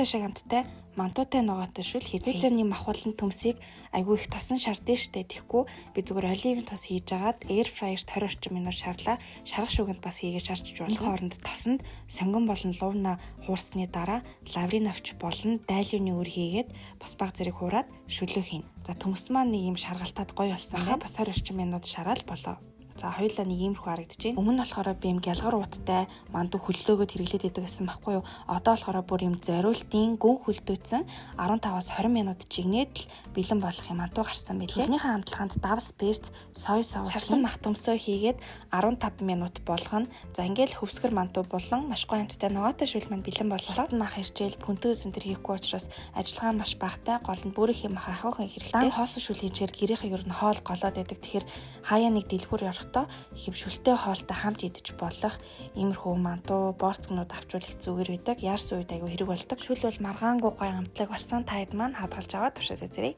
Хойтой шиг амттай мантуутай ногоотой шүл хизээний махуулан төмсийг айгүй их тосон шаардсан штэ. Тэгэхгүй би зүгээр оливын тос хийж агаад air fryer-т 20 орчим минут шаарлаа. Шаргах шүүгэнд бас хийгээд шарчж болох хооронд тосонд сонгон болон лууна хуурсны дараа лаврын авч болон дайлууны өр хийгээд бас баг зэрэг хуураад шөлөө хийн. За төмс маань нэг юм шаргалтаад гоё болсон байна. Бас 20 орчим минут шараал болоо. За хоёулаа нэг иймэрхүү харагдчихээн. Өмнө нь болохоор би юм гялгар ууттай мандуу хөллөөгөд хэрэглээд идэг гэсэн байхгүй юу? Одоо болохоор бүр юм зориултын гүн хөлдөөцсөн 15-аас 20 минут чигнээд л бэлэн болох юм мандуу гарсан байлээ. Тэрнийхээ хамтлаганд давс, перц, сой соус, шарсан мах төмсөө хийгээд 15 минут болгоно. За ингээл хөвсгөр мандуу болон маш гоё амттай ногоотой шүл маань бэлэн боллоо. Мах иржээл пүнтөөсөн тэр хийхгүй учраас ажиллагаа маш багтай, гол нь бүрэх юм хахахын хэрэгтэй. Дан хоосон шүл хийчихээр гэрийнхээ ер нь хоол голоод байдаг. Тэгэхээр хаяа нэг дэлгүүр орохдоо их шүлтэй хоолтой хамт идэж болох иймэрхүү мандуу борцгнууд авчвал их зүгээр байдаг. Яарсан үед айгүй хэрэг болдог. Шүл бол маргаангүй гоё амтлаг болсон. Таад маань хадгалж аваад туршаад үзээрэй.